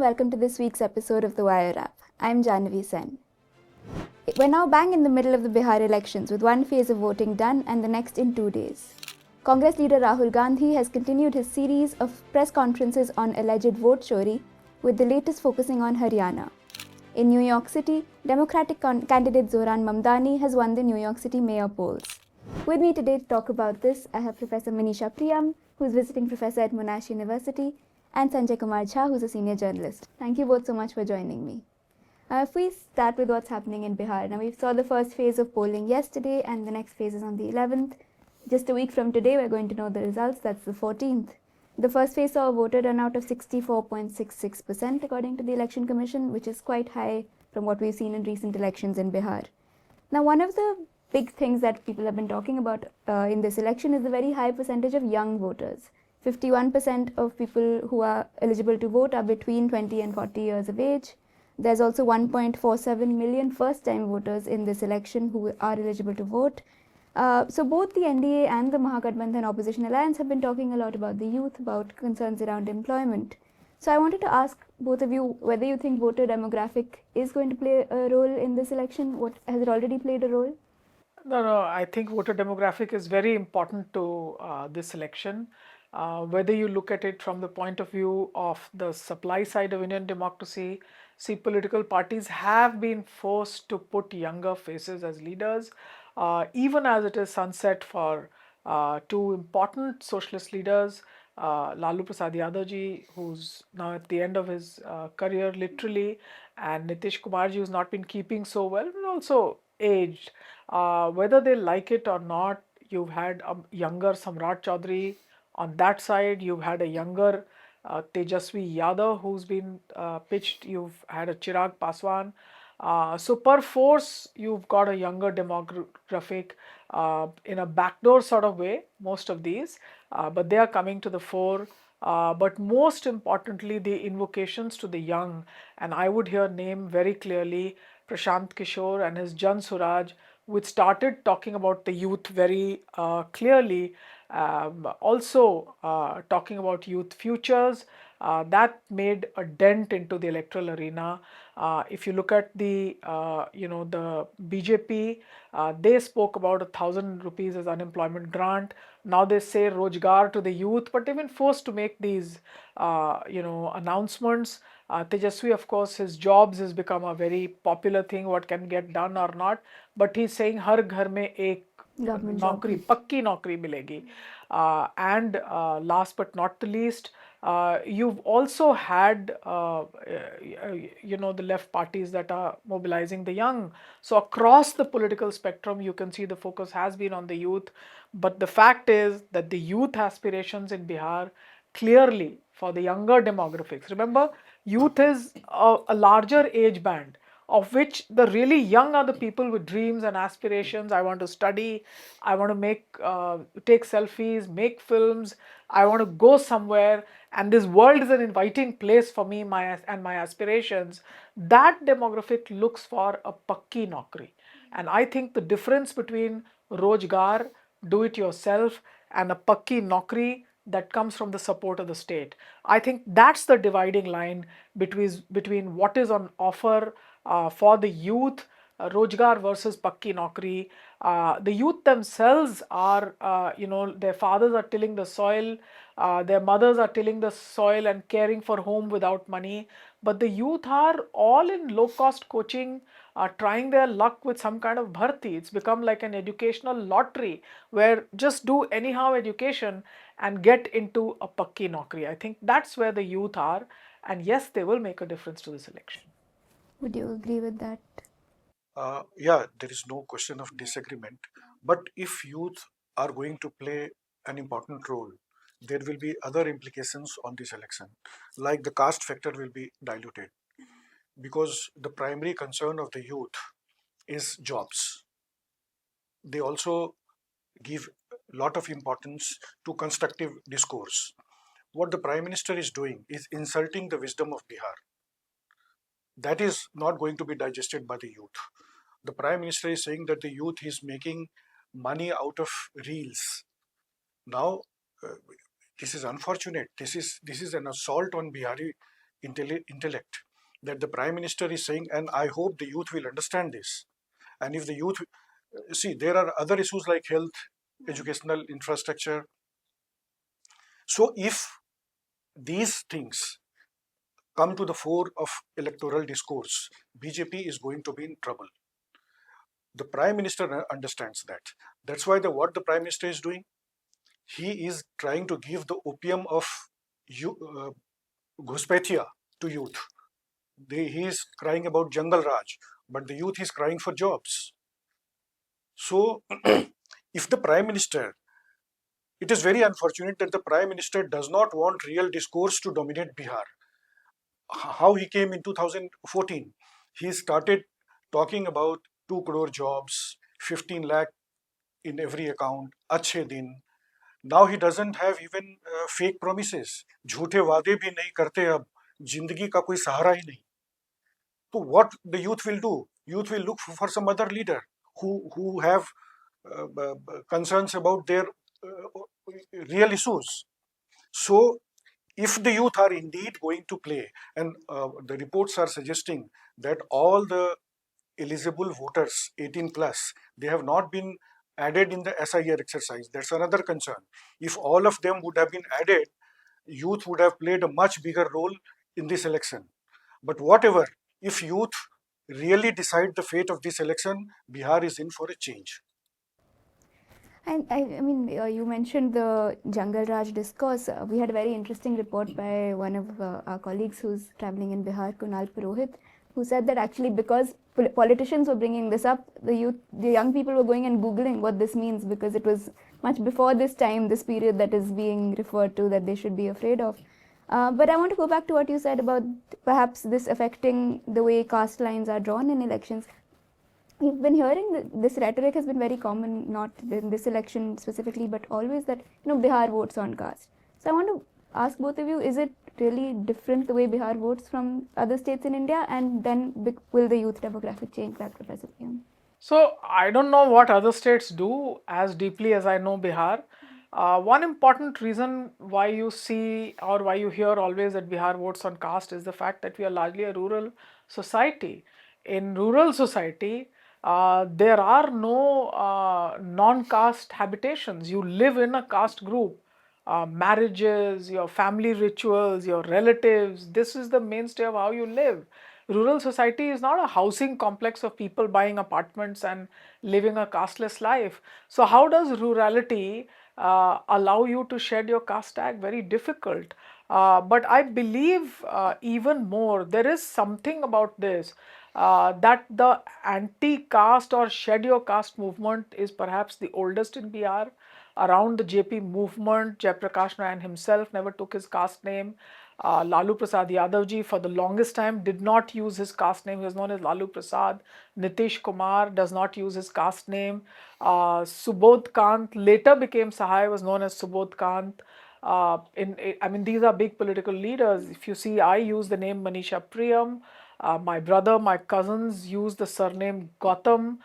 welcome to this week's episode of The Wire Wrap. I'm Jahnavi Sen. We're now bang in the middle of the Bihar elections with one phase of voting done and the next in 2 days. Congress leader Rahul Gandhi has continued his series of press conferences on alleged vote chori, with the latest focusing on Haryana. In New York City, Democratic candidate Zohran Mamdani has won the New York City mayor polls. With me today to talk about this, I have Professor Manisha Priyam, who is visiting professor at Monash University, and Sanjay Jha, who's a senior journalist. Thank you both so much for joining me. If we start with what's happening in Bihar. Now, we saw the first phase of polling yesterday, and the next phase is on the 11th. Just a week from today, we're going to know the results. That's the 14th. The first phase saw a voter turnout of 64.66%, according to the Election Commission, which is quite high from what we've seen in recent elections in Bihar. Now, one of the big things that people have been talking about in this election is the very high percentage of young voters. 51% of people who are eligible to vote are between 20 and 40 years of age. There's also 1.47 million first-time voters in this election who are eligible to vote. So both the NDA and the Mahagathbandhan Opposition Alliance have been talking a lot about the youth, about concerns around employment. So I wanted to ask both of you whether you think voter demographic is going to play a role in this election. Has it already played a role? No, I think voter demographic is very important to this election. Whether you look at it from the point of view of the supply side of Indian democracy, see, political parties have been forced to put younger faces as leaders, even as it is sunset for two important socialist leaders, Lalu Prasad Yadav ji, who's now at the end of his career literally, and Nitish Kumar ji, who's not been keeping so well, but also aged. Whether they like it or not, you've had a younger Samrat Chaudhary. On that side, you've had a younger Tejasvi Yadav who's been pitched. You've had a Chirag Paswan. So per force, you've got a younger demographic in a backdoor sort of way, most of these, but they are coming to the fore. But most importantly, the invocations to the young, and I would here name very clearly Prashant Kishore and his Jan Suraj, which started talking about the youth very clearly, also talking about youth futures. That made a dent into the electoral arena. If you look at the the BJP, they spoke about 1,000 rupees as unemployment grant. Now they say Rojgar to the youth, but they've been forced to make these announcements. Tejasvi, of course, his jobs has become a very popular thing, what can get done or not, but he's saying har ghar mein ek नौकरी पक्की नौकरी मिलेगी. And last but not the least, you've also had the left parties that are mobilizing the young. So across the political spectrum, you can see the focus has been on the youth. But the fact is that the youth aspirations in Bihar clearly for the younger demographics. Remember, youth is a larger age band, of which the really young are the people with dreams and aspirations. I want to study, I want to take selfies, make films, I want to go somewhere, and this world is an inviting place for me and my aspirations. That demographic looks for a pakki naukri. And I think the difference between Rojgar, do it yourself, and a pakki naukri that comes from the support of the state, I think that's the dividing line between what is on offer for the youth, Rojgar versus Pakki Naukri. The youth themselves are, their fathers are tilling the soil, their mothers are tilling the soil and caring for home without money. But the youth are all in low-cost coaching, trying their luck with some kind of bharti. It's become like an educational lottery where just do anyhow education and get into a Pakki Naukri. I think that's where the youth are. And yes, they will make a difference to this election. Would you agree with that? Yeah, there is no question of disagreement. But if youth are going to play an important role, there will be other implications on this election, like the caste factor will be diluted because the primary concern of the youth is jobs. They also give a lot of importance to constructive discourse. What the Prime Minister is doing is insulting the wisdom of Bihar. That is not going to be digested by the youth. The Prime Minister is saying that the youth is making money out of reels. Now, this is unfortunate. This is an assault on Bihari intellect that the Prime Minister is saying, and I hope the youth will understand this. And if the youth see, there are other issues like health, educational infrastructure. So if these things come to the fore of electoral discourse, BJP is going to be in trouble. The Prime Minister understands that. That's why what the Prime Minister is doing, he is trying to give the opium of Ghuspetia to youth. He is crying about Jungle Raj, but the youth is crying for jobs. So, if the Prime Minister, it is very unfortunate that the Prime Minister does not want real discourse to dominate Bihar. How he came in 2014, he started talking about 2 crore jobs, 15 lakh in every account, अच्छे दिन. Now he doesn't have even fake promises. झूठे वादे भी नहीं करते अब. जिंदगी का कोई सहारा ही नहीं. So what the youth will do? Youth will look for some other leader who have concerns about their real issues. So if the youth are indeed going to play, and the reports are suggesting that all the eligible voters 18 plus, they have not been added in the SIR exercise. That's another concern. If all of them would have been added, youth would have played a much bigger role in this election. But whatever, if youth really decide the fate of this election, Bihar is in for a change. And I mean, you mentioned the Jungle Raj discourse. We had a very interesting report by one of our colleagues who's traveling in Bihar, Kunal Purohit, who said that actually because politicians were bringing this up, the young people were going and Googling what this means, because it was much before this time, this period that is being referred to, that they should be afraid of. But I want to go back to what you said about perhaps this affecting the way caste lines are drawn in elections. We've been hearing that this rhetoric has been very common, not in this election specifically, but always, that Bihar votes on caste. So I want to ask both of you, is it really different the way Bihar votes from other states in India? And then will the youth demographic change that, Professor Priyam? So I don't know what other states do as deeply as I know Bihar. One important reason why you see or why you hear always that Bihar votes on caste is the fact that we are largely a rural society. In rural society, there are no non-caste habitations. You live in a caste group. Marriages, your family rituals, your relatives, this is the mainstay of how you live. Rural society is not a housing complex of people buying apartments and living a casteless life. So how does rurality allow you to shed your caste tag? Very difficult. But I believe even more, there is something about this that the anti-caste or shed your caste movement is perhaps the oldest in Bihar. Around the JP movement, Jayaprakash Narayan himself never took his caste name. Lalu Prasad Yadav for the longest time did not use his caste name. He was known as Lalu Prasad. Nitish Kumar does not use his caste name. Subodh Kant later became Sahai, was known as Subodh Kant. I mean, these are big political leaders. If you see, I use the name Manisha Priyam. My brother, my cousins use the surname Gautam.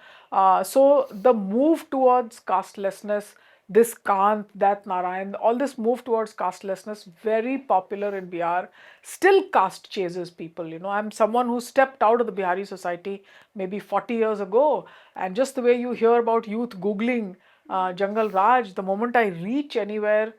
So the move towards castelessness, this Kant, that Narayan, all this move towards castelessness, very popular in Bihar. Still caste chases people. I'm someone who stepped out of the Bihari society maybe 40 years ago, and just the way you hear about youth Googling Jungle Raj, the moment I reach anywhere,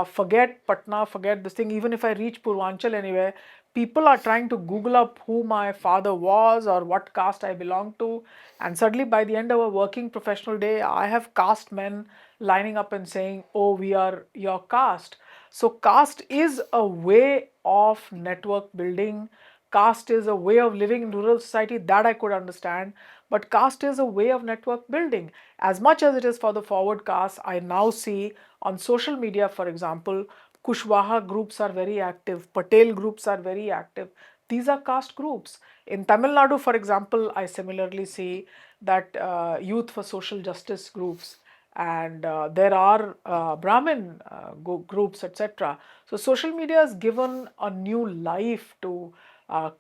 forget Patna, forget this thing, even if I reach Purvanchal anywhere, people are trying to Google up who my father was or what caste I belong to. And suddenly by the end of a working professional day, I have caste men lining up and saying, oh, we are your caste. So caste is a way of network building. Caste is a way of living in rural society, that I could understand. But caste is a way of network building. As much as it is for the forward caste, I now see on social media, for example, Kushwaha groups are very active, Patel groups are very active. These are caste groups. In Tamil Nadu, for example, I similarly see that youth for social justice groups, and there are Brahmin groups, etc. So social media has given a new life to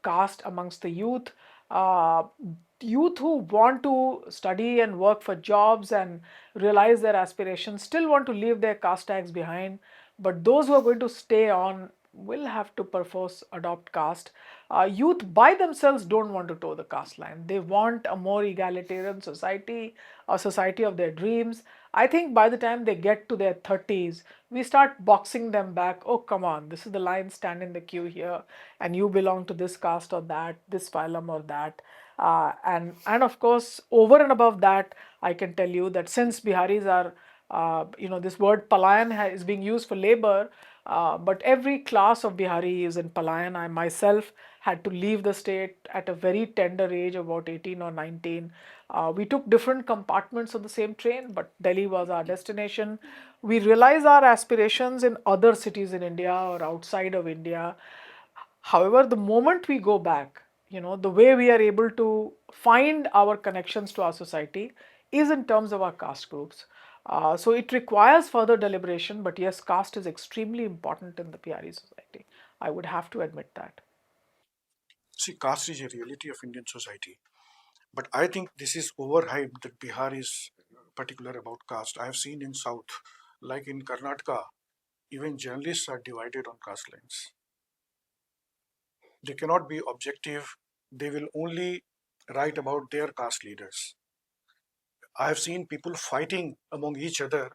caste amongst the youth. Youth who want to study and work for jobs and realize their aspirations still want to leave their caste tags behind, but those who are going to stay on will have to perforce adopt caste. Youth by themselves don't want to toe the caste line. They want a more egalitarian society, a society of their dreams. I think by the time they get to their 30s, we start boxing them back. Oh, come on, this is the line, stand in the queue here, and you belong to this caste or that, this phylum or that. And of course, over and above that, I can tell you that since Biharis are, this word palayan is being used for labor, but every class of Bihari is in palayan. I myself had to leave the state at a very tender age, about 18 or 19. We took different compartments of the same train, but Delhi was our destination. We realize our aspirations in other cities in India or outside of India. However, the moment we go back, the way we are able to find our connections to our society is in terms of our caste groups. So it requires further deliberation, but yes, caste is extremely important in the PRE society. I would have to admit that. See, caste is a reality of Indian society. But I think this is overhyped that Bihar is particular about caste. I have seen in South, like in Karnataka, even journalists are divided on caste lines. They cannot be objective. They will only write about their caste leaders. I have seen people fighting among each other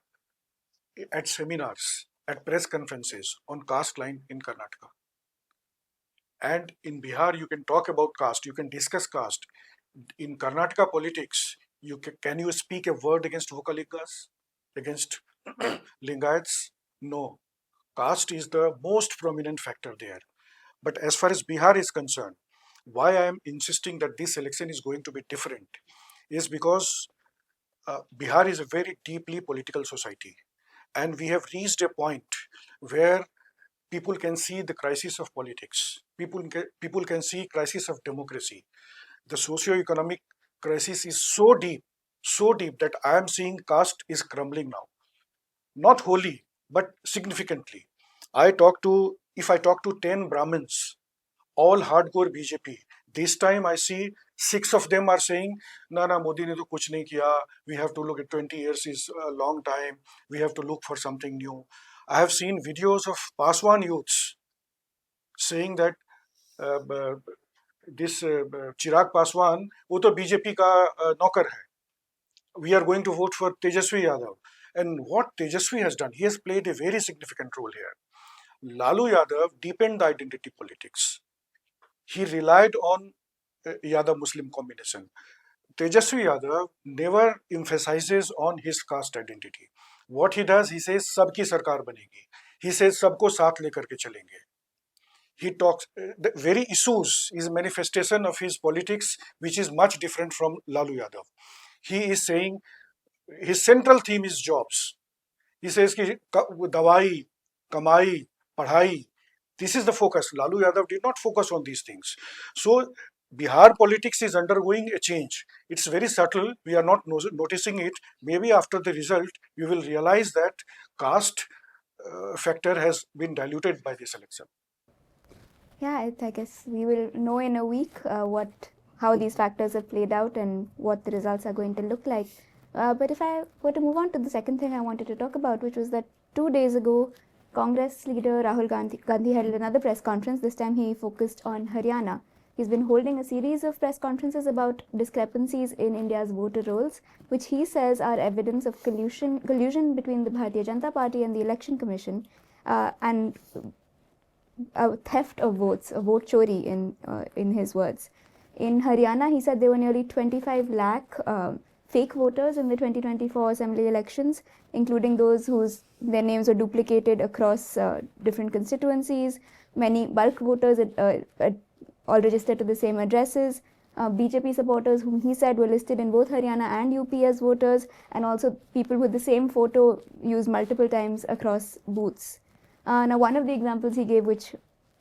at seminars, at press conferences on caste line in Karnataka. And in Bihar, you can talk about caste, you can discuss caste. In Karnataka politics, can you speak a word against Vokalingas, against Lingayats? No. Caste is the most prominent factor there. But as far as Bihar is concerned, why I am insisting that this election is going to be different is because Bihar is a very deeply political society. And we have reached a point where people can see the crisis of politics. People can see crisis of democracy. The socio-economic crisis is so deep that I am seeing caste is crumbling now. Not wholly, but significantly. If I talk to 10 Brahmins, all hardcore BJP, this time I see 6 of them are saying, "Na na, Modi ne to kuch nahi kiya. We have to look at 20 years is a long time. We have to look for something new." I have seen videos of Paswan youths saying that uh, this Chirag Paswan, वो तो BJP का नौकर है. We are going to vote for Tejaswi Yadav. And what Tejaswi has done, he has played a very significant role here. Lalu Yadav deepened the identity politics. He relied on Yadav Muslim combination. Tejaswi Yadav never emphasizes on his caste identity. What he does, he says, सबकी सरकार बनेगी. He says, सबको साथ लेकर के चलेंगे. He talks, the very issues is a manifestation of his politics, which is much different from Lalu Yadav. He is saying his central theme is jobs. He says ki dawai, kamai, padhai. This is the focus. Lalu Yadav did not focus on these things. So Bihar politics is undergoing a change. It's very subtle. We are not noticing it. Maybe after the result, we will realize that caste factor has been diluted by this election. Yeah, I guess we will know in a week how these factors have played out and what the results are going to look like. But if I were to move on to the second thing I wanted to talk about, which was that 2 days ago, Congress leader Rahul Gandhi held another press conference. This time he focused on Haryana. He's been holding a series of press conferences about discrepancies in India's voter rolls, which he says are evidence of collusion between the Bharatiya Janata Party and the Election Commission, and a theft of votes, a vote chori in his words. In Haryana, he said there were nearly 25 lakh fake voters in the 2024 assembly elections, including those their names were duplicated across different constituencies. Many bulk voters all registered to the same addresses. BJP supporters whom he said were listed in both Haryana and UP as voters, and also people with the same photo used multiple times across booths. Now, one of the examples he gave, which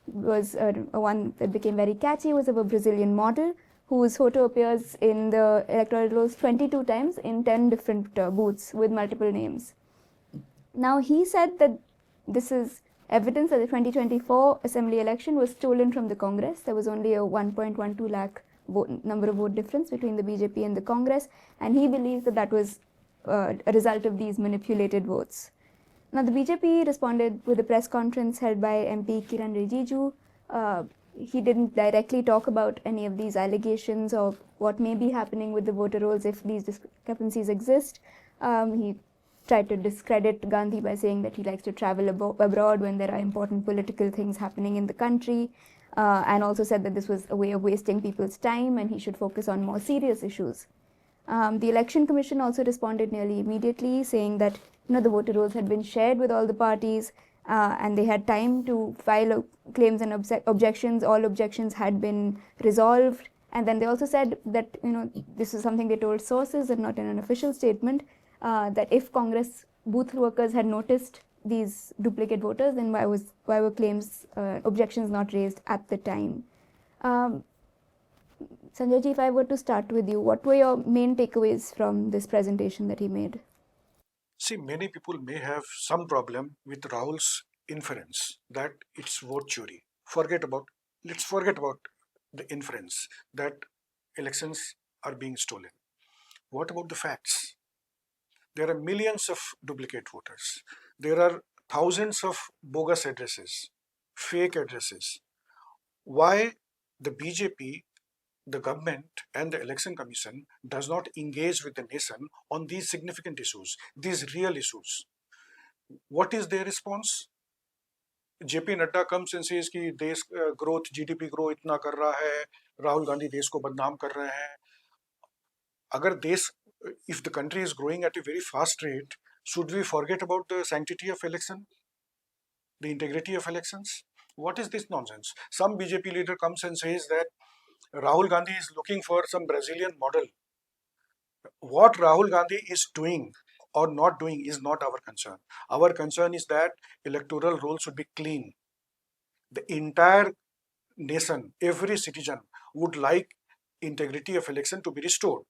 was one that became very catchy, was of a Brazilian model whose photo appears in the electoral rolls 22 times in 10 different booths with multiple names. Now, he said that this is evidence that the 2024 assembly election was stolen from the Congress. There was only a 1.12 lakh number of vote difference between the BJP and the Congress, and he believes that that was a result of these manipulated votes. Now, the BJP responded with a press conference held by MP Kiran Rijiju. He didn't directly talk about any of these allegations or what may be happening with the voter rolls if these discrepancies exist. He tried to discredit Gandhi by saying that he likes to travel abroad when there are important political things happening in the country, and also said that this was a way of wasting people's time and he should focus on more serious issues. The Election Commission also responded nearly immediately, saying that the voter rolls had been shared with all the parties, and they had time to file claims and objections. All objections had been resolved, and then they also said that this is something they told sources and not in an official statement, that if Congress booth workers had noticed these duplicate voters, then why were objections not raised at the time? Sanjay Ji, if I were to start with you, what were your main takeaways from this presentation that he made? See, many people may have some problem with Rahul's inference that it's vote chori. Let's forget about the inference that elections are being stolen. What about the facts? There are millions of duplicate voters. There are thousands of bogus addresses, fake addresses. Why the BJP, the government, and the election commission does not engage with the nation on these significant issues, these real issues? What is their response? JP Nadda comes and says कि देश growth, GDP grow इतना कर रहा है, राहुल गांधी देश को बदनाम कर रहे हैं. अगर देश, if the country is growing at a very fast rate, should we forget about the sanctity of election, the integrity of elections? What is this nonsense? Some BJP leader comes and says that Rahul Gandhi is looking for some Brazilian model. What Rahul Gandhi is doing or not doing is not our concern. Our concern is that electoral roll should be clean. The entire nation, every citizen would like integrity of election to be restored.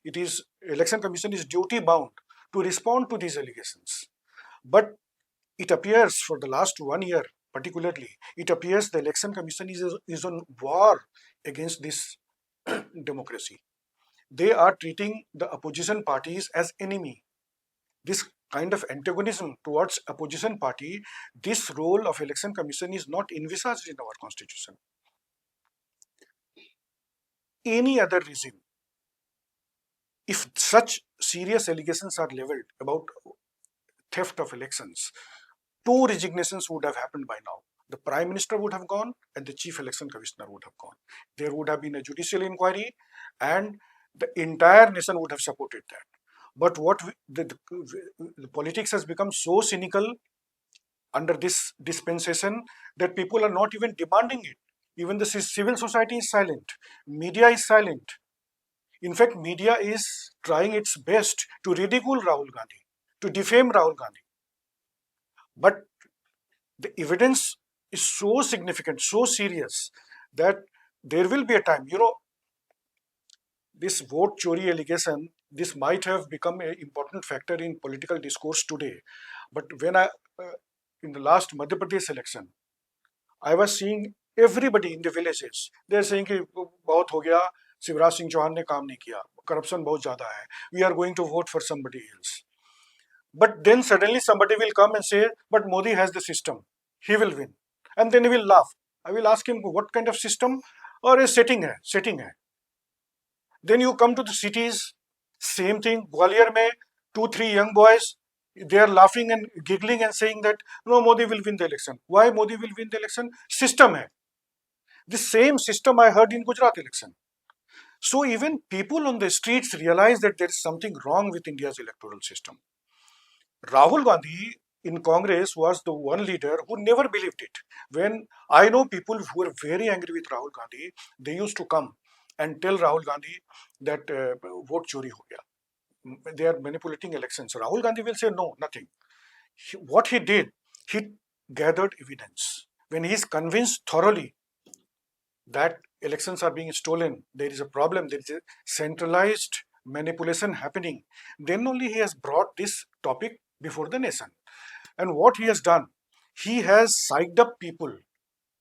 It is election commission is duty bound to respond to these allegations. But it appears for the last 1 year, particularly, it appears the election commission is on war against this democracy. They are treating the opposition parties as enemy. This kind of antagonism towards opposition party, this role of election commission is not envisaged in our constitution. Any other regime, if such serious allegations are leveled about theft of elections, 2 resignations would have happened by now. The Prime Minister would have gone and the Chief Election Commissioner would have gone. There would have been a judicial inquiry and the entire nation would have supported that. But the politics has become so cynical under this dispensation that people are not even demanding it. Even the civil society is silent. Media is silent. In fact, media is trying its best to ridicule Rahul Gandhi, to defame Rahul Gandhi. But the evidence is so significant, so serious, that there will be a time, this vote chori allegation, this might have become an important factor in political discourse today. But when in the last Madhya Pradesh election, I was seeing everybody in the villages, they're saying कि बहुत हो गया, शिवराज सिंह चौहान ने काम नहीं किया, corruption बहुत ज़्यादा है, we are going to vote for somebody else. But then suddenly somebody will come and say, but Modi has the system, he will win. And then he will laugh. I will ask him, what kind of system? Or a setting hai. Then you come to the cities, same thing. Gwalior mein 2-3 young boys, they are laughing and giggling and saying that no, Modi will win the election. Why Modi will win the election? System hai. The same system I heard in Gujarat election. So even people on the streets realize that there is something wrong with India's electoral system. Rahul Gandhi in Congress was the one leader who never believed it. When I know people who were very angry with Rahul Gandhi, they used to come and tell Rahul Gandhi that vote chori ho gaya. They are manipulating elections. Rahul Gandhi will say no, nothing. What he did, he gathered evidence. When he is convinced thoroughly that elections are being stolen, there is a problem, there is a centralized manipulation happening, then only he has brought this topic before the nation. And what he has done, he has psyched up people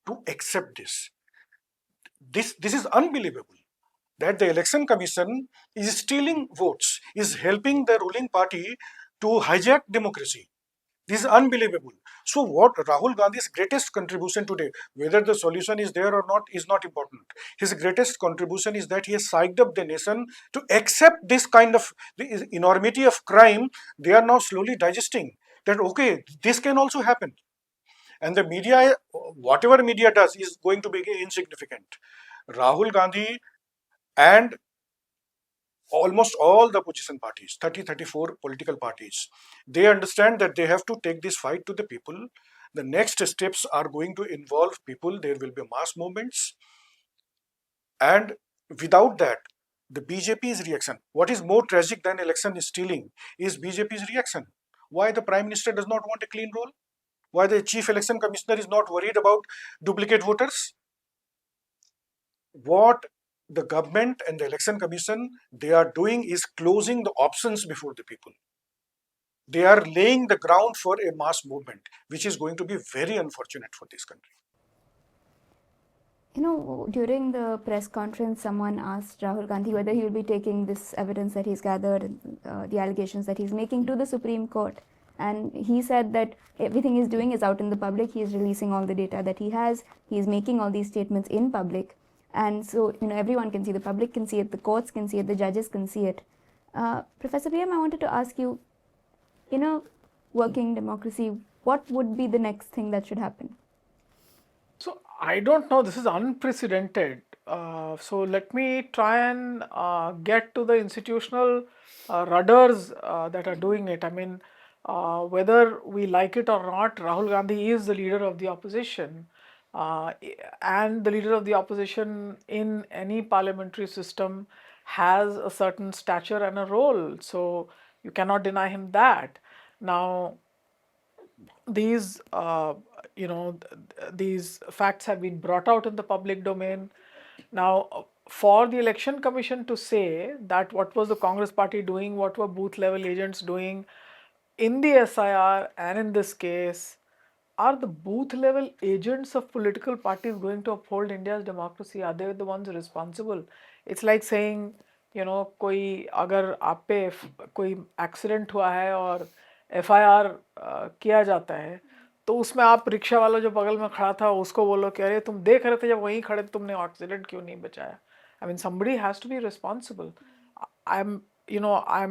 to accept this. This is unbelievable, that the election commission is stealing votes, is helping the ruling party to hijack democracy. This is unbelievable. So, what Rahul Gandhi's greatest contribution today, whether the solution is there or not, is not important. His greatest contribution is that he has psyched up the nation to accept this kind of the enormity of crime. They are now slowly digesting that, okay, this can also happen. And the media, whatever media does, is going to be insignificant. Rahul Gandhi and almost all the opposition parties, 34 political parties, they understand that they have to take this fight to the people. The next steps are going to involve people. There will be mass movements. And without that, the BJP's reaction, what is more tragic than election stealing is BJP's reaction. Why the Prime Minister does not want a clean roll? Why the Chief Election Commissioner is not worried about duplicate voters? What the government and the election commission they are doing is closing the options before the people. They are laying the ground for a mass movement, which is going to be very unfortunate for this country. You know, during the press conference, someone asked Rahul Gandhi whether he will be taking this evidence that he's gathered, the allegations that he's making, to the Supreme Court. And he said that everything he's doing is out in the public. He is releasing all the data that he has. He's making all these statements in public. And so, you know, everyone can see, the public can see it, the courts can see it, the judges can see it. Professor Priyam, I wanted to ask you, in a working democracy, what would be the next thing that should happen? So I don't know. This is unprecedented. So let me try and get to the institutional rudders that are doing it. I mean, whether we like it or not, Rahul Gandhi is the leader of the opposition, uh, and the leader of the opposition in any parliamentary system has a certain stature and a role. So you cannot deny him that. Now, these these facts have been brought out in the public domain. Now, for the election commission to say that what was the Congress party doing, what were booth level agents doing in the SIR and in this case, are the booth level agents of political parties going to uphold India's democracy? Are they the ones responsible? It's like saying, कोई अगर आप पे कोई accident हुआ है और FIR किया जाता है, तो उसमें आप रिक्शा वाला जो बगल में खड़ा था उसको बोलो कि अरे तुम देख रहे थे जब वहीं खड़े तुमने एक्सीडेंट क्यों नहीं बचाया? I mean, somebody has to be responsible. I'm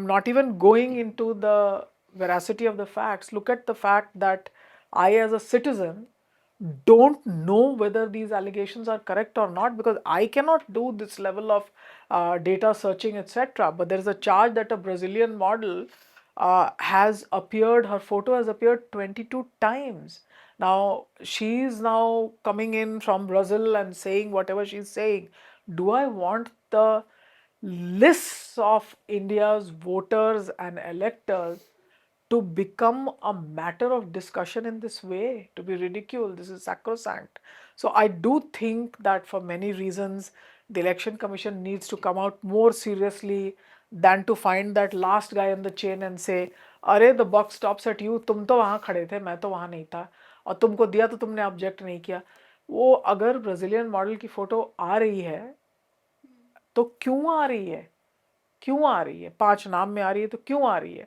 not even going into the veracity of the facts. Look at the fact that I, as a citizen, don't know whether these allegations are correct or not, because I cannot do this level of data searching, etc. But there is a charge that a Brazilian model has appeared, her photo has appeared 22 times. Now, she is now coming in from Brazil and saying whatever she's saying. Do I want the lists of India's voters and electors to become a matter of discussion in this way, to be ridiculed? This is sacrosanct. So I do think that for many reasons, the election commission needs to come out more seriously than to find that last guy in the chain and say, अरे the buck stops at you, तुम तो वहाँ खड़े थे, मैं तो वहाँ नहीं था, और तुमको दिया तो तुमने ऑब्जेक्ट नहीं किया. वो अगर ब्राजीलियन मॉडल की फोटो आ रही है तो क्यों आ रही है? क्यों आ रही है? 5 नाम में आ रही है तो क्यों आ रही है?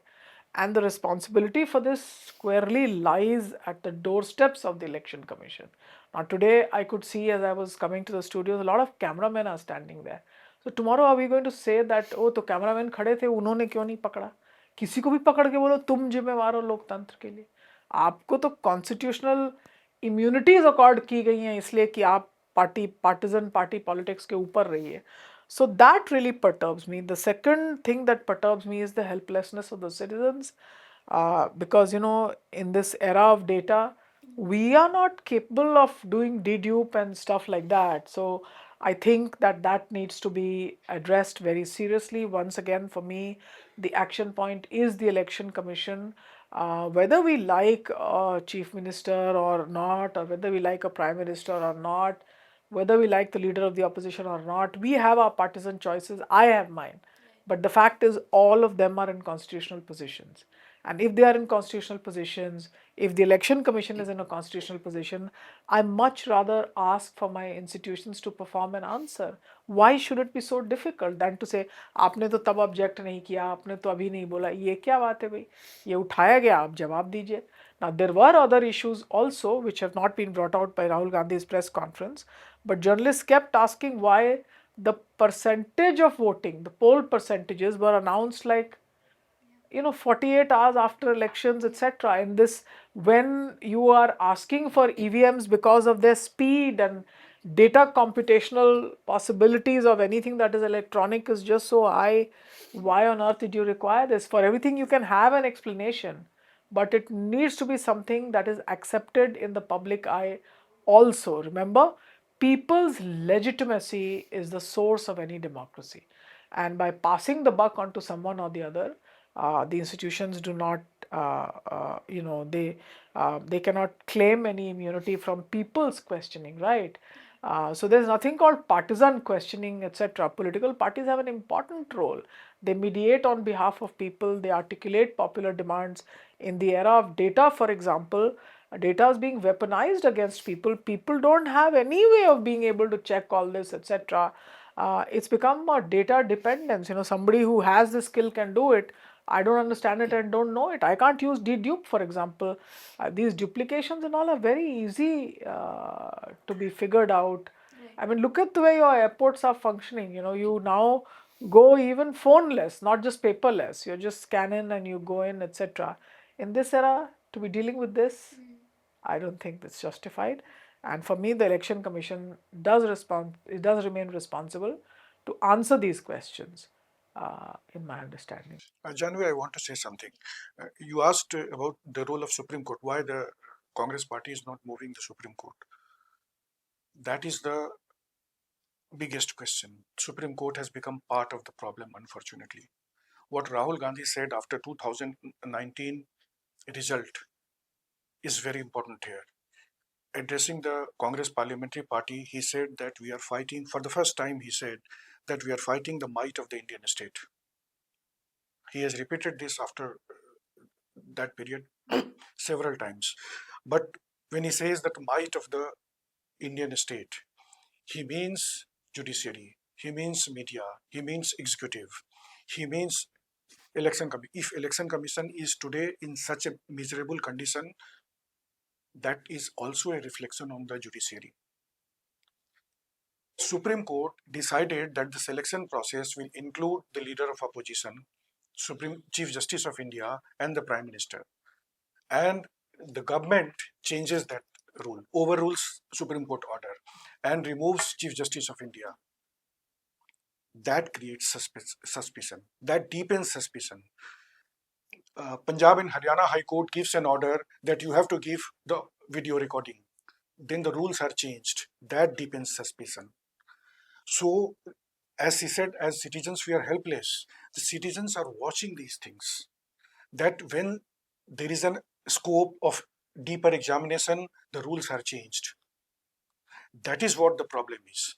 And the responsibility for this squarely lies at the doorsteps of the election commission. Now today I could see, as I was coming to the studios, a lot of cameramen are standing there. So tomorrow are we going to say that, oh तो cameramen खड़े थे, उन्होंने क्यों नहीं पकड़ा? किसी को भी पकड़ के बोलो तुम जिम्मेवार हो लोकतंत्र के लिए. आपको तो कॉन्स्टिट्यूशनल इम्यूनिटीज अकॉर्ड की गई हैं इसलिए कि आप पार्टीजन पार्टी पॉलिटिक्स के ऊपर रहिए. So that really perturbs me. The second thing that perturbs me is the helplessness of the citizens, because in this era of data, we are not capable of doing dedupe and stuff like that. So I think that needs to be addressed very seriously. Once again, for me, the action point is the election commission. Whether we like a chief minister or not, or whether we like a prime minister or not, whether we like the leader of the opposition or not, we have our partisan choices. I have mine. But the fact is, all of them are in constitutional positions. And if they are in constitutional positions, if the election commission is in a constitutional position, I much rather ask for my institutions to perform an answer. Why should it be so difficult than to say, आपने तो तब object नहीं किया, आपने तो अभी नहीं बोला? ये क्या बात है भाई? ये उठाया गया, आप जवाब दीजिए. Now, there were other issues also which have not been brought out by Rahul Gandhi's press conference, but journalists kept asking why the percentage of voting, the poll percentages were announced like 48 hours after elections, etc. In this, when you are asking for EVMs because of their speed and data computational possibilities of anything that is electronic is just so high, why on earth did you require this? For everything you can have an explanation, but it needs to be something that is accepted in the public eye also. Remember, people's legitimacy is the source of any democracy, and by passing the buck onto someone or the other, the institutions do not, they cannot claim any immunity from people's questioning, right? So there's nothing called partisan questioning, etc. Political parties have an important role. They mediate on behalf of people, they articulate popular demands. In the era of data, for example, data is being weaponized against people. People don't have any way of being able to check all this, etc. It's become a data dependence. Somebody who has the skill can do it. I don't understand it and don't know it. I can't use dedupe, for example. These duplications and all are very easy to be figured out. I mean, look at the way your airports are functioning. You now go even phoneless, not just paperless. You just scan in and you go in, etc. In this era, to be dealing with this, I don't think that's justified. And for me, the Election Commission does remain responsible to answer these questions, in my understanding. Jahnavi, I want to say something. You asked about the role of Supreme Court, why the Congress party is not moving the Supreme Court. That is the biggest question. Supreme Court has become part of the problem, unfortunately. What Rahul Gandhi said after 2019 result is very important here. Addressing the Congress Parliamentary Party, he said that we are fighting, for the first time, he said that we are fighting the might of the Indian state. He has repeated this after that period several times. But when he says that might of the Indian state, he means judiciary, he means media, he means executive, he means election commission. If election commission is today in such a miserable condition, that is also a reflection on the judiciary. Supreme Court decided that the selection process will include the leader of opposition, Supreme Chief Justice of India, and the Prime Minister. And the government changes that rule, overrules Supreme Court order, and removes Chief Justice of India. That creates suspicion. That deepens suspicion. Punjab and Haryana High Court gives an order that you have to give the video recording. Then the rules are changed. That deepens suspicion. So, as he said, as citizens, we are helpless. The citizens are watching these things. That when there is a scope of deeper examination, the rules are changed. That is what the problem is.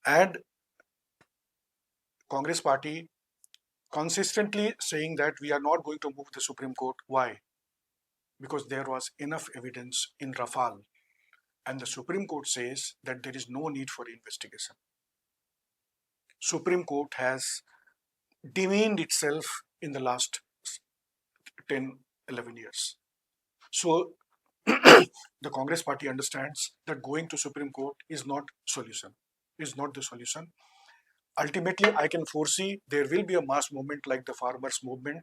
And Congress party consistently saying that we are not going to move the Supreme Court. Why? Because there was enough evidence in Rafale. And the Supreme Court says that there is no need for investigation. Supreme Court has demeaned itself in the last 10, 11 years. So the Congress party understands that going to Supreme Court is not the solution. Ultimately, I can foresee there will be a mass movement like the farmers movement.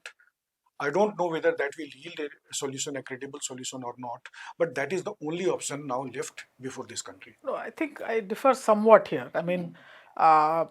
I don't know whether that will yield a solution, a credible solution or not, but that is the only option now left before this country. No, I think I differ somewhat here. I mean, uh,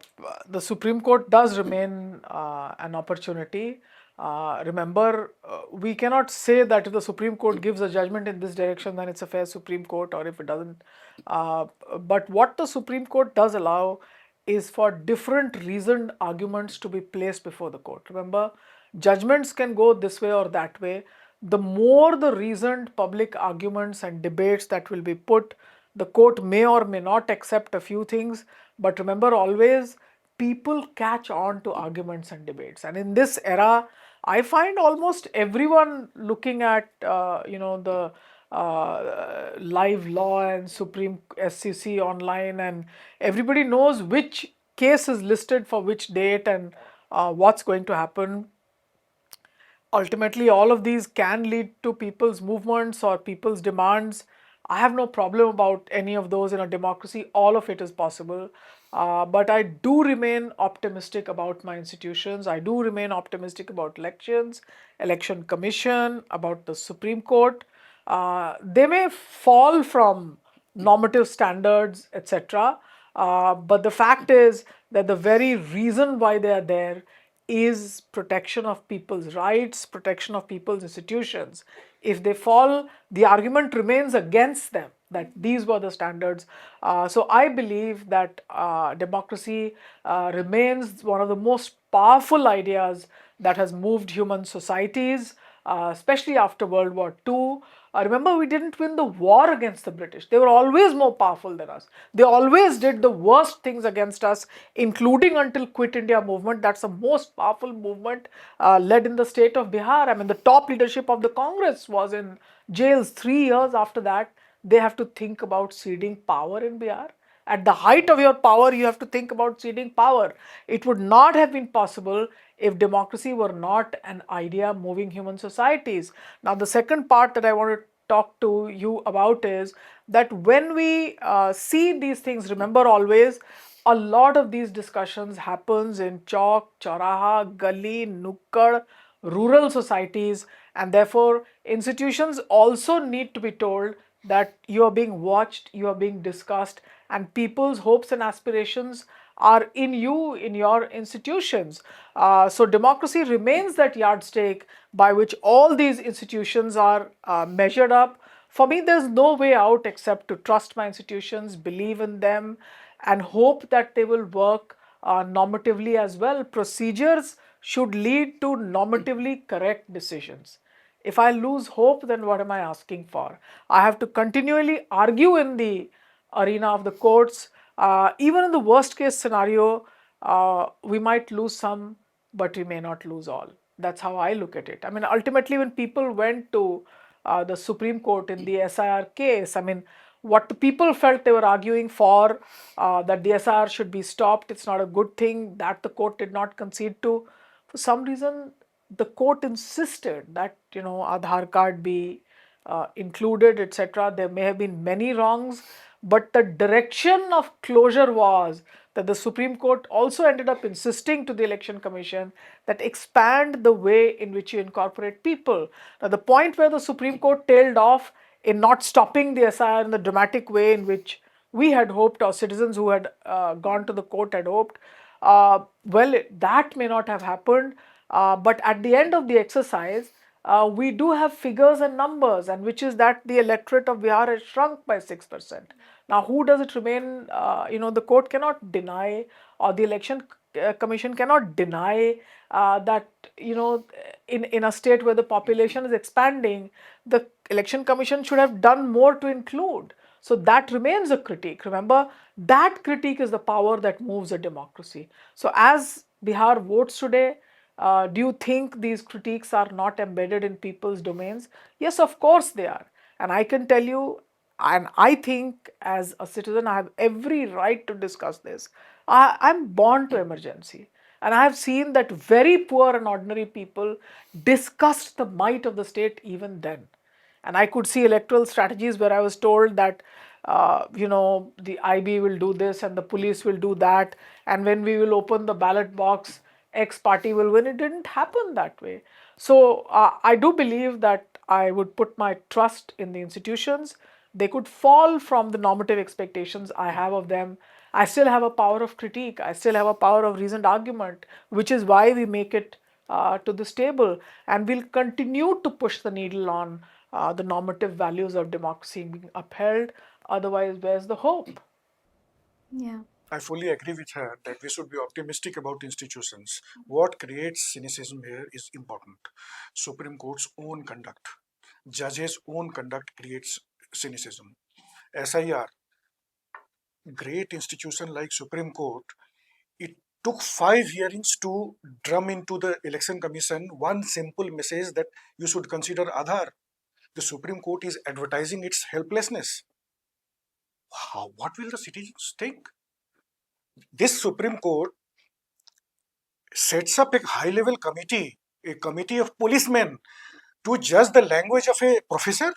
the Supreme Court does remain an opportunity. Remember, we cannot say that if the Supreme Court gives a judgment in this direction, then it's a fair Supreme Court, or if it doesn't. But what the Supreme Court does allow is for different reasoned arguments to be placed before the court. Remember, judgments can go this way or that way. The more the reasoned public arguments and debates that will be put, the court may or may not accept a few things, but remember always, people catch on to arguments and debates. And in this era, I find almost everyone looking at the live law and Supreme SCC online, and everybody knows which case is listed for which date and what's going to happen. ultimately all of these can lead to people's movements or people's demands. I have no problem about any of those in a democracy. All of it is possible. But I do remain optimistic about my institutions. I do remain optimistic about elections, election commission, about the Supreme Court. They may fall from normative standards, etc. But the fact is that the very reason why they are there is protection of people's rights, protection of people's institutions. If they fall, the argument remains against them that these were the standards. So I believe that democracy remains one of the most powerful ideas that has moved human societies, especially after World War II. Remember, we didn't win the war against the British. They were always more powerful than us. They always did the worst things against us, including until Quit India movement. That's the most powerful movement led in the state of Bihar. I mean, the top leadership of the Congress was in jails 3 years after that. They have to think about ceding power in Bihar. At the height of your power, you have to think about ceding power. It would not have been possible if democracy were not an idea moving human societies. Now, the second part that I want to talk to you about is that when we see these things, remember always, a lot of these discussions happens in chowk, chauraha, gully, nukkad, rural societies, and therefore institutions also need to be told that you are being watched, you are being discussed, and people's hopes and aspirations are in you, in your institutions. So democracy remains that yardstick by which all these institutions are measured up. For me, there's no way out except to trust my institutions, believe in them, and hope that they will work normatively as well. Procedures should lead to normatively correct decisions. If I lose hope, then what am I asking for? I have to continually argue in the arena of the courts. Even in the worst case scenario, we might lose some, but we may not lose all. That's how I look at it. I mean, ultimately, when people went to the Supreme Court in the SIR case, I mean, what the people felt they were arguing for, that the SIR should be stopped, it's not a good thing, that the court did not concede to. For some reason, the court insisted that, Aadhaar card be included, etc. There may have been many wrongs, but the direction of closure was that the Supreme Court also ended up insisting to the Election Commission that expand the way in which you incorporate people. Now, the point where the Supreme Court tailed off in not stopping the SIR in the dramatic way in which we had hoped, or citizens who had gone to the court had hoped, that may not have happened. But at the end of the exercise, we do have figures and numbers, and which is that the electorate of Bihar has shrunk by 6%. Now, who does it remain? The court cannot deny, or the election commission cannot deny that, in a state where the population is expanding, the election commission should have done more to include. So that remains a critique. Remember, that critique is the power that moves a democracy. So as Bihar votes today, do you think these critiques are not embedded in people's domains? Yes, of course they are. And I can tell you, and I think as a citizen, I have every right to discuss this. I'm born to emergency. And I have seen that very poor and ordinary people discussed the might of the state even then. And I could see electoral strategies where I was told that, the IB will do this and the police will do that. And when we will open the ballot box, X party will win. It didn't happen that way. So I do believe that I would put my trust in the institutions. They could fall from the normative expectations I have of them. I still have a power of critique. I still have a power of reasoned argument, which is why we make it to this table. And we'll continue to push the needle on the normative values of democracy being upheld. Otherwise, where's the hope? Yeah. I fully agree with her that we should be optimistic about institutions. What creates cynicism here is important. Supreme Court's own conduct, judges' own conduct creates cynicism. SIR, great institution like Supreme Court, it took 5 hearings to drum into the election commission one simple message that you should consider Aadhaar. The Supreme Court is advertising its helplessness. What will the citizens think? This Supreme Court sets up a high level committee a committee of policemen to judge the language of a professor?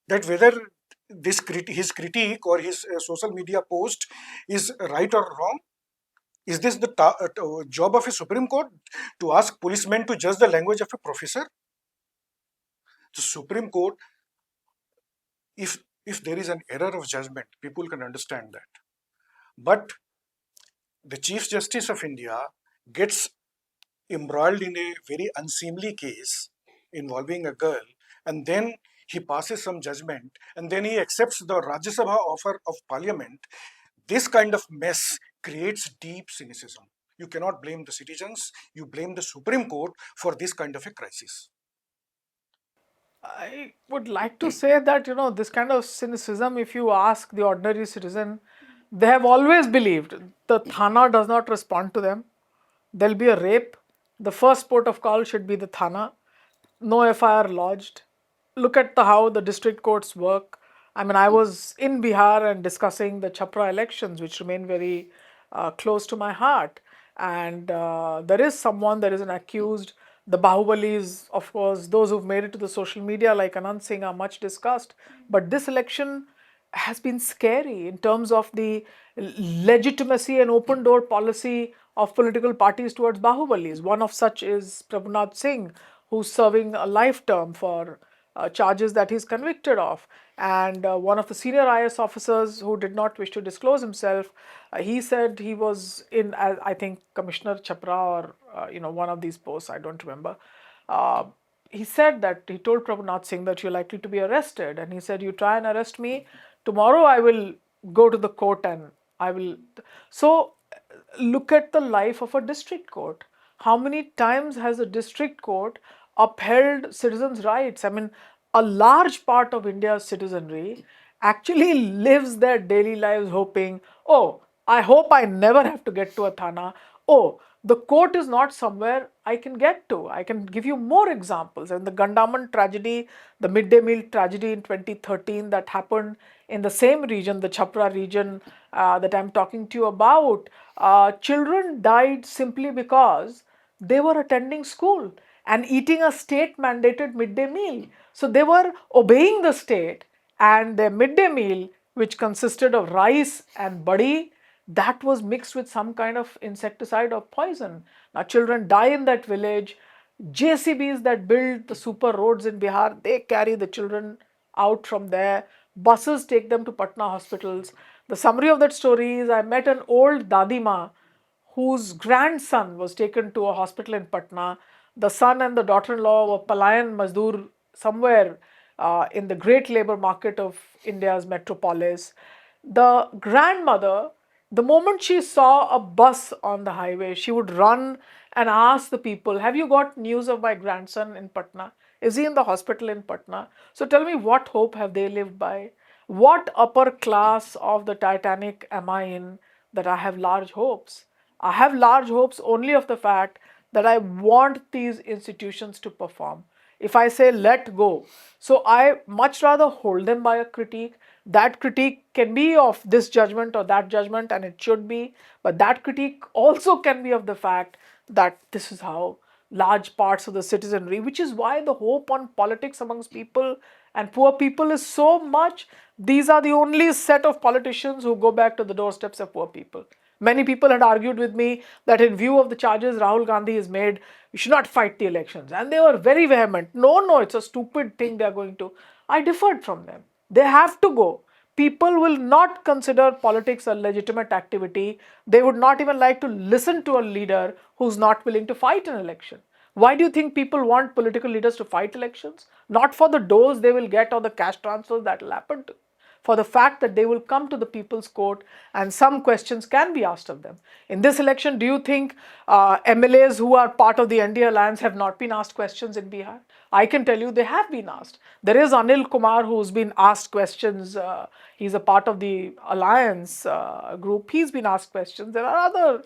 That whether his critique or his social media post is right or wrong? Is this the job of a Supreme Court to ask policemen to judge the language of a professor? The Supreme Court, if there is an error of judgment, people can understand that. But the Chief Justice of India gets embroiled in a very unseemly case involving a girl, and then he passes some judgment, and then he accepts the Rajya Sabha offer of parliament. This kind of mess creates deep cynicism. You cannot blame the citizens, you blame the Supreme Court for this kind of a crisis. I would like to say that, this kind of cynicism, if you ask the ordinary citizen, they have always believed the Thana does not respond to them. There'll be a rape. The first port of call should be the Thana. No FIR lodged. Look at how the district courts work. I mean, I was in Bihar and discussing the Chapra elections, which remain very close to my heart. And there is an accused. The Bahubalis, of course, those who've made it to the social media like Anand Singh are much discussed. But this election has been scary in terms of the legitimacy and open door policy of political parties towards Bahubalis. One of such is Prabhunath Singh, who's serving a life term for charges that he's convicted of. And one of the senior IS officers who did not wish to disclose himself, he said he was in, I think, Commissioner Chapra or one of these posts, I don't remember. He said that he told Prabhunath Singh that you're likely to be arrested, and he said, "You try and arrest me, tomorrow I will go to the court and I will." So look at the life of a district court. How many times has a district court upheld citizens' rights? I mean, a large part of India's citizenry actually lives their daily lives hoping, oh, I hope I never have to get to a thana. Oh, the court is not somewhere I can get to. I can give you more examples. And the Gandaman tragedy, the midday meal tragedy in 2013 that happened in the same region, the Chapra region that I'm talking to you about, children died simply because they were attending school and eating a state mandated midday meal. So they were obeying the state, and their midday meal, which consisted of rice and buddy, that was mixed with some kind of insecticide or poison. Now children die in that village. JCBs that build the super roads in Bihar, they carry the children out from there. Buses take them to Patna hospitals. The summary of that story is I met an old Dadima whose grandson was taken to a hospital in Patna. The son and the daughter-in-law were Palayan Mazdoor somewhere in the great labor market of India's metropolis. The grandmother, the moment she saw a bus on the highway, she would run and ask the people, "Have you got news of my grandson in Patna? Is he in the hospital in Patna?" So tell me, what hope have they lived by? What upper class of the Titanic am I in that I have large hopes? I have large hopes only of the fact that I want these institutions to perform. If I say let go, so I much rather hold them by a critique. That critique can be of this judgment or that judgment, and it should be, but that critique also can be of the fact that this is how large parts of the citizenry, which is why the hope on politics amongst people and poor people is so much. These are the only set of politicians who go back to the doorsteps of poor people. Many people had argued with me that in view of the charges Rahul Gandhi has made, we should not fight the elections. And they were very vehement. No, it's a stupid thing they are going to. I differed from them. They have to go. People will not consider politics a legitimate activity. They would not even like to listen to a leader who's not willing to fight an election. Why do you think people want political leaders to fight elections? Not for the dose they will get or the cash transfers that will happen to, for the fact that they will come to the people's court and some questions can be asked of them. In this election, do you think MLAs who are part of the NDA alliance have not been asked questions in Bihar? I can tell you they have been asked. There is Anil Kumar who's been asked questions. He's a part of the alliance group. He's been asked questions. There are other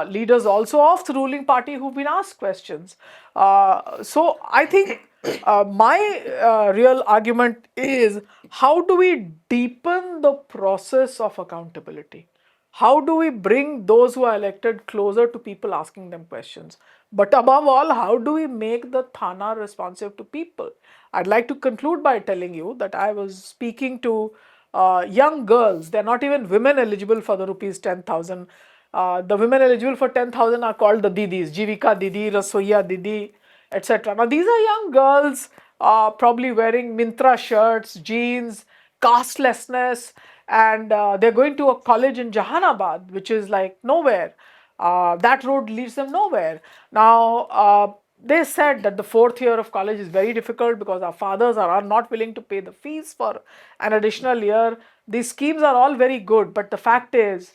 leaders also of the ruling party who've been asked questions. So I think my real argument is, how do we deepen the process of accountability? How do we bring those who are elected closer to people asking them questions? But above all, how do we make the Thana responsive to people? I'd like to conclude by telling you that I was speaking to young girls. They're not even women eligible for the rupees 10,000. The women eligible for 10,000 are called the Didis, Jivika Didi, Rasoiya Didi, etc. Now, these are young girls probably wearing Mintra shirts, jeans, castelessness, and they're going to a college in Jahanabad, which is like nowhere. That road leads them nowhere. Now, they said that the fourth year of college is very difficult because our fathers are not willing to pay the fees for an additional year. These schemes are all very good, but the fact is,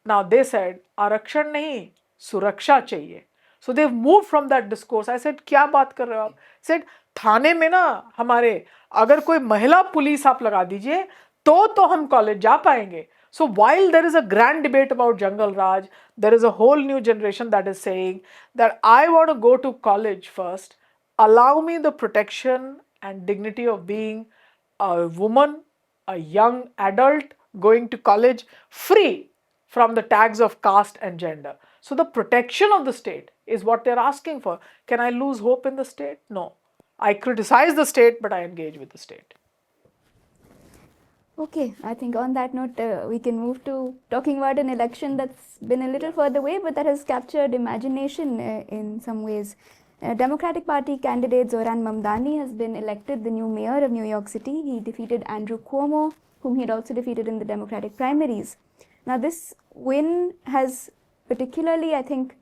now they said, आरक्षण नहीं, सुरक्षा चाहिए. So they've moved from that discourse. I said, क्या बात कर रहे हो आप? Said, थाने में ना हमारे अगर कोई महिला पुलिस आप लगा दीजिए तो हम कॉलेज जा पाएंगे. So while there is a grand debate about Jungle Raj, there is a whole new generation that is saying that I want to go to college first. Allow me the protection and dignity of being a woman, a young adult going to college free from the tags of caste and gender. So the protection of the state is what they're asking for. Can I lose hope in the state? No. I criticize the state, but I engage with the state. Okay, I think on that note, we can move to talking about an election that's been a little further away, but that has captured imagination in some ways. Democratic Party candidate Zohran Mamdani has been elected the new mayor of New York City. He defeated Andrew Cuomo, whom he had also defeated in the Democratic primaries. Now, this win has particularly, I think,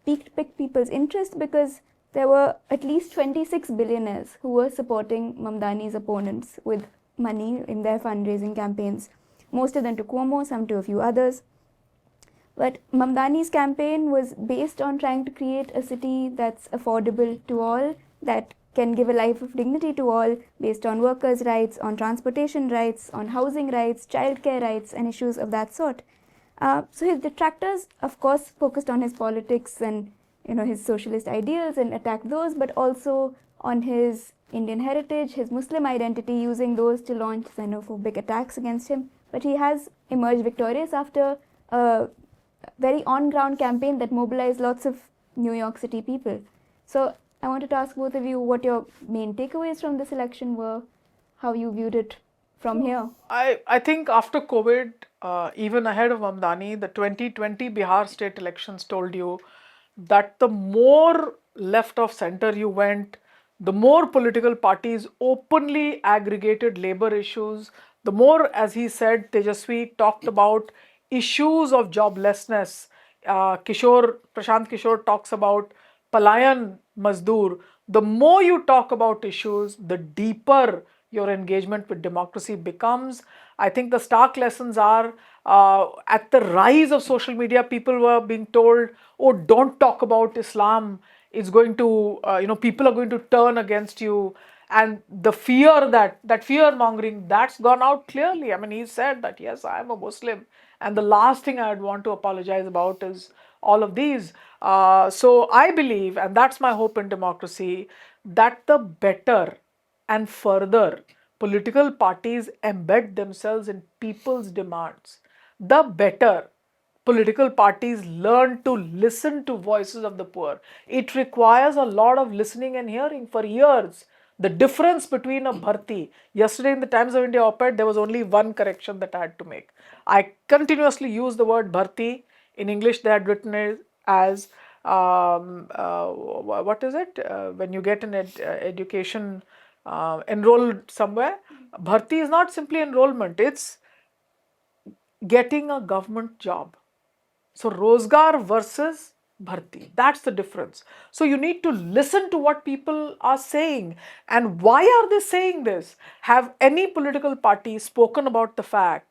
piqued people's interest because there were at least 26 billionaires who were supporting Mamdani's opponents with money in their fundraising campaigns. Most of them to Cuomo, some to a few others. But Mamdani's campaign was based on trying to create a city that's affordable to all, that can give a life of dignity to all, based on workers' rights, on transportation rights, on housing rights, childcare rights, and issues of that sort. So his detractors, of course, focused on his politics and his socialist ideals and attacked those, but also on his Indian heritage, his Muslim identity, using those to launch xenophobic attacks against him. But he has emerged victorious after a very on-ground campaign that mobilized lots of New York City people. So I wanted to ask both of you what your main takeaways from this election were, how you viewed it from here. I think after COVID, even ahead of Mamdani, the 2020 Bihar state elections told you that the more left of center you went, the more political parties openly aggregated labor issues, the more, as he said, Tejaswi talked about issues of joblessness. Prashant Kishore talks about Palayan Mazdoor. The more you talk about issues, the deeper your engagement with democracy becomes. I think the stark lessons are at the rise of social media, people were being told, oh, don't talk about Islam. It's going to, people are going to turn against you. And the fear that fear mongering, that's gone out clearly. I mean, he said that, yes, I am a Muslim. And the last thing I'd want to apologize about is all of these. So I believe, and that's my hope in democracy, that the better and further political parties embed themselves in people's demands, the better political parties learn to listen to voices of the poor. It requires a lot of listening and hearing for years. The difference between a bharti, yesterday in the Times of India op-ed, there was only one correction that I had to make. I continuously use the word bharti. In English, they had written it as, what is it? When you get an education enrolled somewhere, bharti is not simply enrollment, it's getting a government job. So Rozgar versus Bharti, that's the difference. So you need to listen to what people are saying. And why are they saying this? Have any political party spoken about the fact,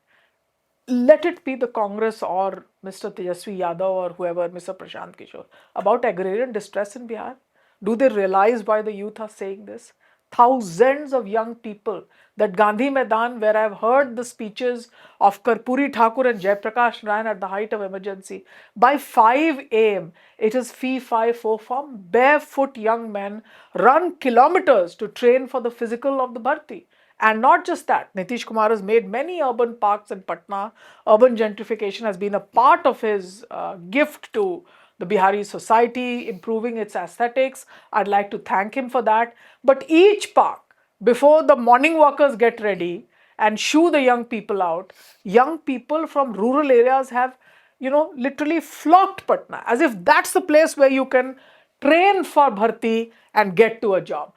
let it be the Congress or Mr. Tejaswi Yadav or whoever, Mr. Prashant Kishore, about agrarian distress in Bihar? Do they realize why the youth are saying this? Thousands of young people, that Gandhi Maidan where I've heard the speeches of Karpuri Thakur and Jayaprakash Narayan at the height of emergency, by 5 a.m. it is fee, fi, fo, fum, barefoot young men run kilometers to train for the physical of the Bharti. And not just that, Nitish Kumar has made many urban parks in Patna. Urban gentrification has been a part of his gift to the Bihari society, improving its aesthetics. I'd like to thank him for that. But each park, before the morning walkers get ready and shoo the young people out, young people from rural areas have, literally flocked Patna, as if that's the place where you can train for bharti and get to a job.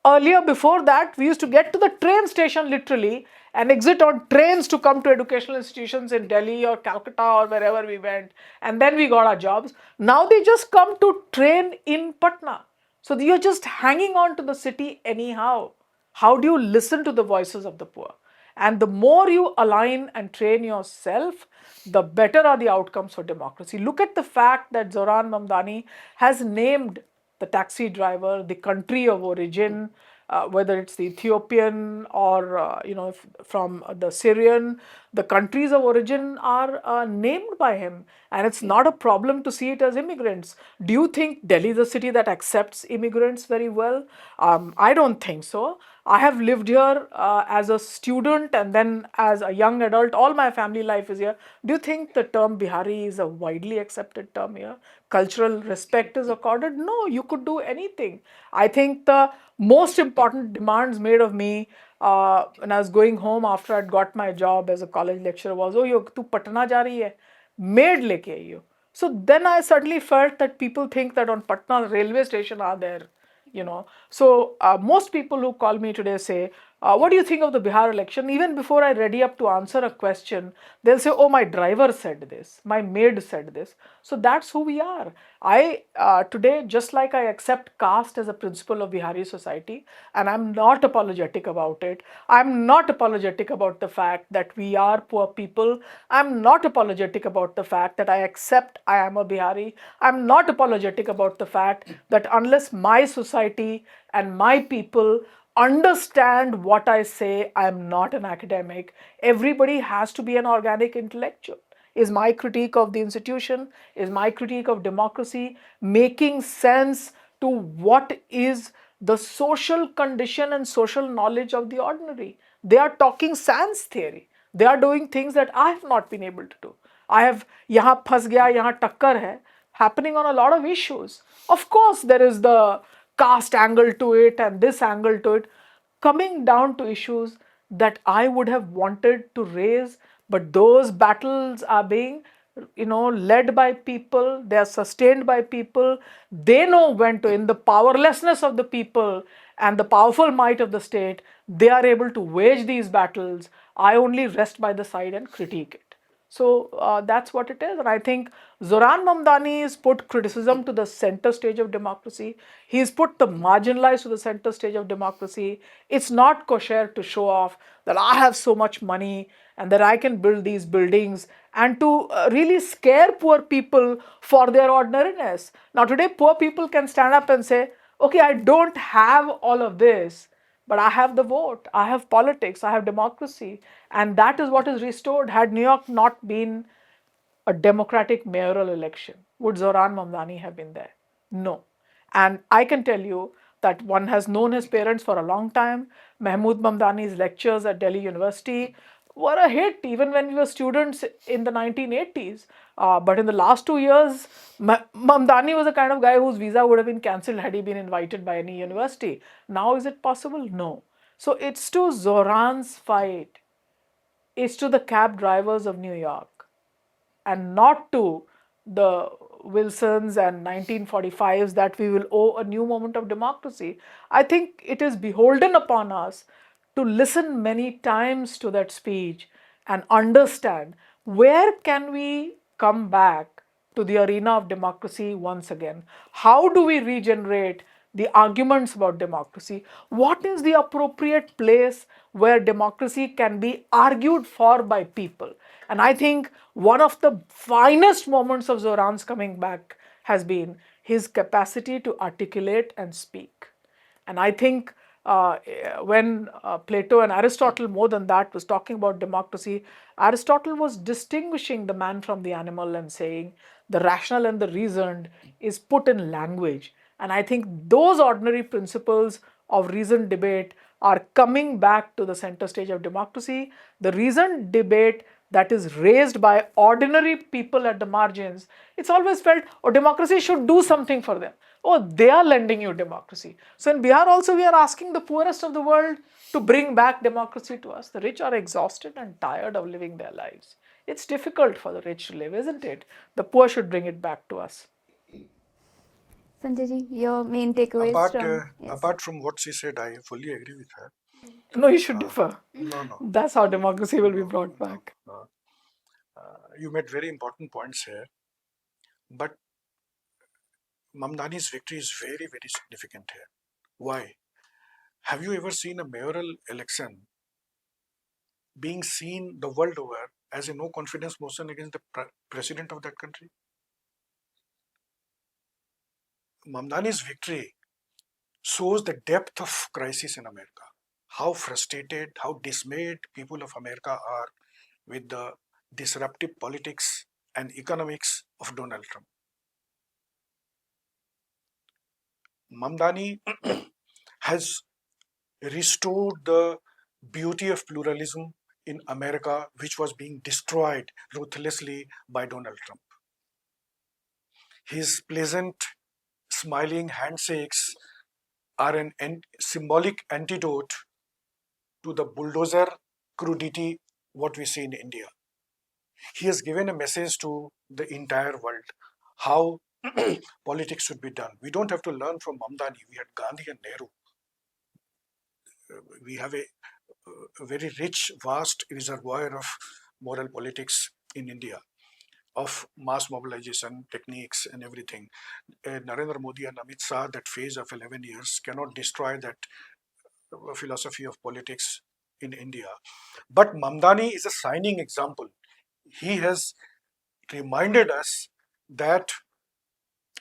Earlier, before that, we used to get to the train station literally and exit on trains to come to educational institutions in Delhi or Calcutta or wherever we went, and then we got our jobs. Now they just come to train in Patna. So you're just hanging on to the city anyhow. How do you listen to the voices of the poor? And the more you align and train yourself, the better are the outcomes for democracy. Look at the fact that Zohran Mamdani has named the taxi driver, the country of origin, whether it's the Ethiopian or from the Syrian, the countries of origin are named by him, and it's not a problem to see it as immigrants. Do you think Delhi is a city that accepts immigrants very well? I don't think so. I have lived here as a student and then as a young adult. All my family life is here. Do you think the term Bihari is a widely accepted term here? Cultural respect is accorded? No, you could do anything. I think the most important demands made of me when I was going home after I'd got my job as a college lecturer was, oh, tu Patna ja rahi hai, maid leke aiyo. So then I suddenly felt that people think that on Patna railway station are there. So most people who call me today say, what do you think of the Bihar election? Even before I ready up to answer a question, they'll say, oh, my driver said this, my maid said this. So that's who we are. I today, just like I accept caste as a principle of Bihari society, and I'm not apologetic about it. I'm not apologetic about the fact that we are poor people. I'm not apologetic about the fact that I accept I am a Bihari. I'm not apologetic about the fact that unless my society and my people understand what I say, I am not an academic. Everybody has to be an organic intellectual. Is my critique of the institution, is my critique of democracy making sense to what is the social condition and social knowledge of the ordinary? They are talking sans theory. They are doing things that I have not been able to do. I have yahan phas gaya, yahan takkar hai, happening on a lot of issues. Of course, there is the caste angle to it and this angle to it, coming down to issues that I would have wanted to raise, but those battles are being led by people, they are sustained by people, they know when to, in the powerlessness of the people and the powerful might of the state, they are able to wage these battles. I only rest by the side and critique it. So that's what it is. And I think Zohran Mamdani has put criticism to the center stage of democracy. He's put the marginalized to the center stage of democracy. It's not kosher to show off that I have so much money and that I can build these buildings and to really scare poor people for their ordinariness. Now today poor people can stand up and say, okay, I don't have all of this, but I have the vote, I have politics, I have democracy. And that is what is restored. Had New York not been a democratic mayoral election, would Zohran Mamdani have been there? No. And I can tell you that one has known his parents for a long time. Mahmood Mamdani's lectures at Delhi University were a hit even when we were students in the 1980s. But in the last 2 years, Mamdani was the kind of guy whose visa would have been cancelled had he been invited by any university. Now is it possible? No. So it's to Zohran's fight. It's to the cab drivers of New York and not to the Wilsons and 1945s that we will owe a new moment of democracy. I think it is beholden upon us to listen many times to that speech and understand where can we come back to the arena of democracy once again. How do we regenerate the arguments about democracy? What is the appropriate place where democracy can be argued for by people? And I think one of the finest moments of Zohran's coming back has been his capacity to articulate and speak. And I think when Plato and Aristotle, more than that, was talking about democracy, Aristotle was distinguishing the man from the animal and saying the rational and the reasoned is put in language. And I think those ordinary principles of reasoned debate are coming back to the center stage of democracy. The reasoned debate that is raised by ordinary people at the margins, it's always felt, oh, democracy should do something for them. Oh, they are lending you democracy. So in Bihar also, we are asking the poorest of the world to bring back democracy to us. The rich are exhausted and tired of living their lives. It's difficult for the rich to live, isn't it? The poor should bring it back to us. Sanjay ji, your main takeaways from... Yes. Apart from what she said, I fully agree with her. No, you should differ. No. That's how democracy will be brought back. No. You made very important points here, but Mamdani's victory is very, very significant here. Why? Have you ever seen a mayoral election being seen the world over as a no confidence motion against the president of that country? Mamdani's victory shows the depth of crisis in America. How frustrated, how dismayed people of America are with the disruptive politics and economics of Donald Trump. Mamdani has restored the beauty of pluralism in America, which was being destroyed ruthlessly by Donald Trump. His pleasant, smiling handshakes are an symbolic antidote to the bulldozer crudity what we see in India. He has given a message to the entire world how politics should be done. We don't have to learn from Mamdani. We had Gandhi and Nehru. We have a very rich, vast reservoir of moral politics in India, of mass mobilization techniques and everything. Narendra Modi and Amit Shah, that phase of 11 years, cannot destroy that philosophy of politics in India. But Mamdani is a shining example. He has reminded us that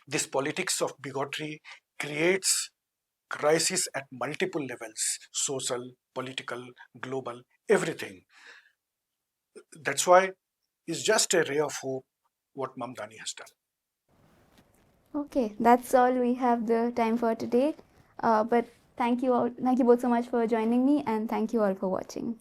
this politics of bigotry creates crisis at multiple levels: social, political, global, everything. That's why it's just a ray of hope what Mamdani has done. Okay, that's all we have the time for today. But thank you both so much for joining me, and thank you all for watching.